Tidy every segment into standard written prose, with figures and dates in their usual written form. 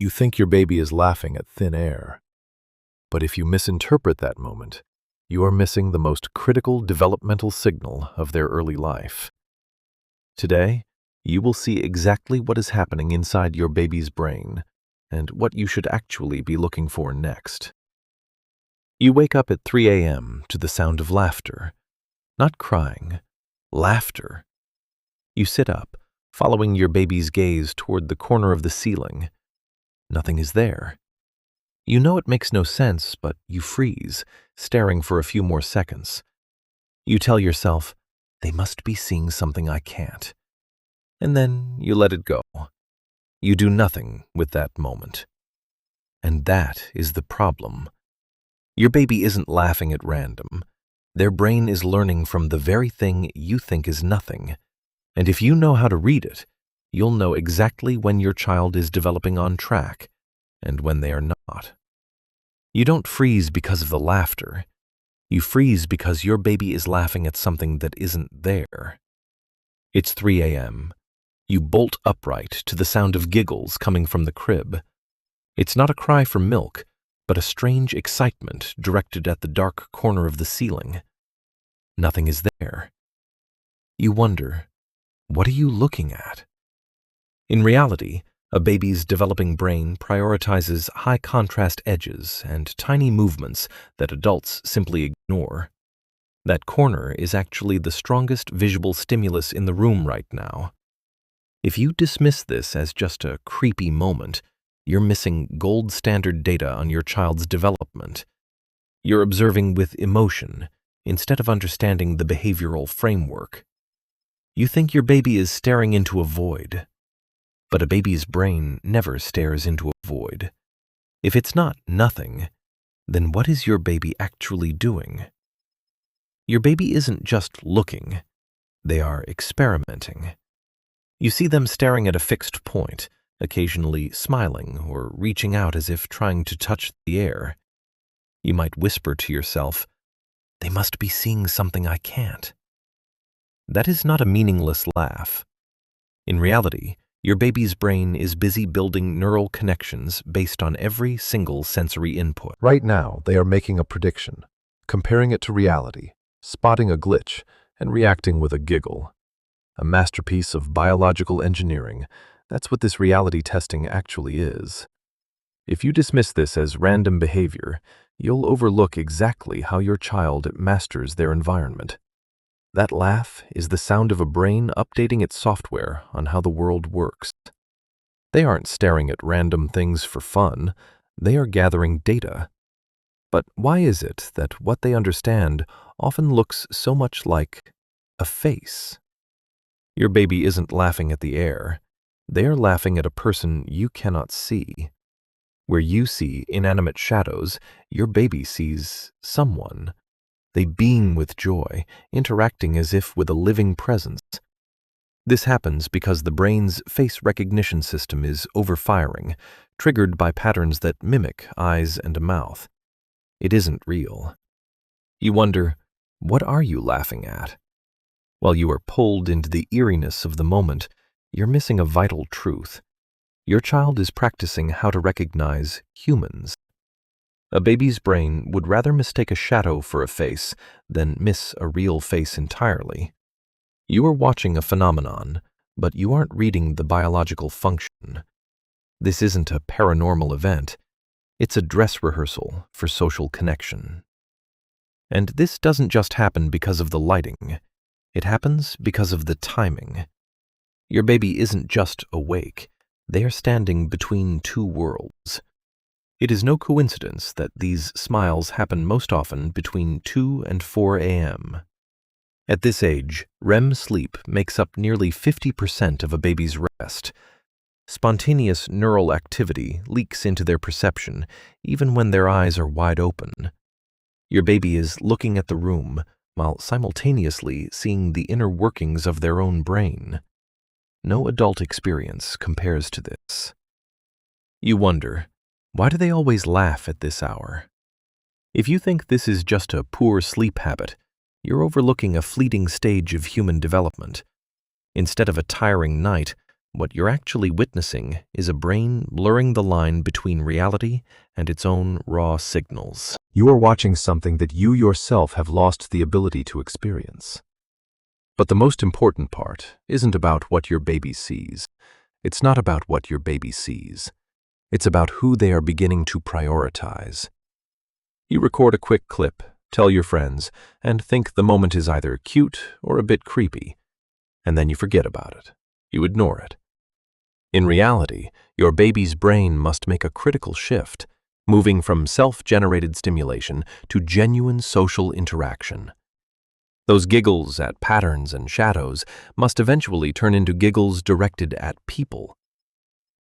You think your baby is laughing at thin air. But if you misinterpret that moment, you are missing the most critical developmental signal of their early life. Today, you will see exactly what is happening inside your baby's brain and what you should actually be looking for next. You wake up at 3 a.m. to the sound of laughter. Not crying, laughter. You sit up, following your baby's gaze toward the corner of the ceiling. Nothing is there. You know it makes no sense, but you freeze, staring for a few more seconds. You tell yourself, they must be seeing something I can't. And then you let it go. You do nothing with that moment. And that is the problem. Your baby isn't laughing at random. Their brain is learning from the very thing you think is nothing. And if you know how to read it, you'll know exactly when your child is developing on track and when they are not. You don't freeze because of the laughter. You freeze because your baby is laughing at something that isn't there. It's 3 a.m. You bolt upright to the sound of giggles coming from the crib. It's not a cry for milk, but a strange excitement directed at the dark corner of the ceiling. Nothing is there. You wonder, what are you looking at? In reality, a baby's developing brain prioritizes high-contrast edges and tiny movements that adults simply ignore. That corner is actually the strongest visual stimulus in the room right now. If you dismiss this as just a creepy moment, you're missing gold standard data on your child's development. You're observing with emotion instead of understanding the behavioral framework. You think your baby is staring into a void. But a baby's brain never stares into a void. If it's not nothing, then what is your baby actually doing? Your baby isn't just looking. They are experimenting. You see them staring at a fixed point, occasionally smiling or reaching out as if trying to touch the air. You might whisper to yourself, they must be seeing something I can't. That is not a meaningless laugh. In reality, your baby's brain is busy building neural connections based on every single sensory input. Right now, they are making a prediction, comparing it to reality, spotting a glitch, and reacting with a giggle. A masterpiece of biological engineering. That's what this reality testing actually is. If you dismiss this as random behavior, you'll overlook exactly how your child masters their environment. That laugh is the sound of a brain updating its software on how the world works. They aren't staring at random things for fun. They are gathering data. But why is it that what they understand often looks so much like a face? Your baby isn't laughing at the air. They are laughing at a person you cannot see. Where you see inanimate shadows, your baby sees someone. They beam with joy, interacting as if with a living presence. This happens because the brain's face recognition system is overfiring, triggered by patterns that mimic eyes and a mouth. It isn't real. You wonder, what are you laughing at? While you are pulled into the eeriness of the moment, you're missing a vital truth. Your child is practicing how to recognize humans. A baby's brain would rather mistake a shadow for a face than miss a real face entirely. You are watching a phenomenon, but you aren't reading the biological function. This isn't a paranormal event. It's a dress rehearsal for social connection. And this doesn't just happen because of the lighting. It happens because of the timing. Your baby isn't just awake. They are standing between two worlds. It is no coincidence that these smiles happen most often between 2 and 4 a.m. At this age, REM sleep makes up nearly 50% of a baby's rest. Spontaneous neural activity leaks into their perception even when their eyes are wide open. Your baby is looking at the room while simultaneously seeing the inner workings of their own brain. No adult experience compares to this. You wonder, why do they always laugh at this hour? If you think this is just a poor sleep habit, you're overlooking a fleeting stage of human development. Instead of a tiring night, what you're actually witnessing is a brain blurring the line between reality and its own raw signals. You are watching something that you yourself have lost the ability to experience. But the most important part isn't about what your baby sees. It's not about what your baby sees. It's about who they are beginning to prioritize. You record a quick clip, tell your friends, and think the moment is either cute or a bit creepy. And then you forget about it. You ignore it. In reality, your baby's brain must make a critical shift, moving from self-generated stimulation to genuine social interaction. Those giggles at patterns and shadows must eventually turn into giggles directed at people.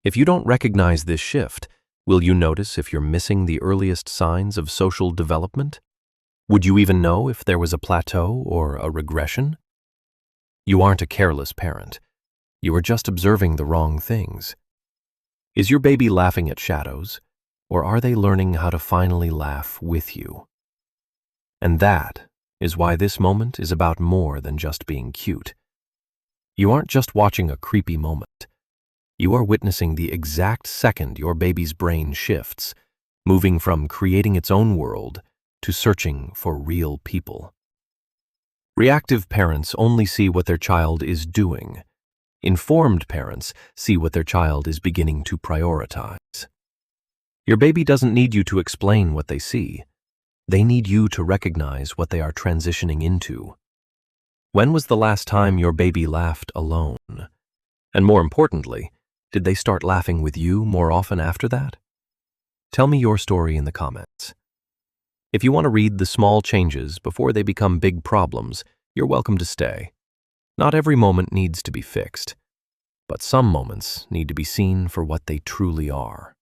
If you don't recognize this shift, will you notice if you're missing the earliest signs of social development? Would you even know if there was a plateau or a regression? You aren't a careless parent. You are just observing the wrong things. Is your baby laughing at shadows, or are they learning how to finally laugh with you? And that is why this moment is about more than just being cute. You aren't just watching a creepy moment. You are witnessing the exact second your baby's brain shifts, moving from creating its own world to searching for real people. Reactive parents only see what their child is doing. Informed parents see what their child is beginning to prioritize. Your baby doesn't need you to explain what they see. They need you to recognize what they are transitioning into. When was the last time your baby laughed alone? And more importantly, did they start laughing with you more often after that? Tell me your story in the comments. If you want to read the small changes before they become big problems, you're welcome to stay. Not every moment needs to be fixed, but some moments need to be seen for what they truly are.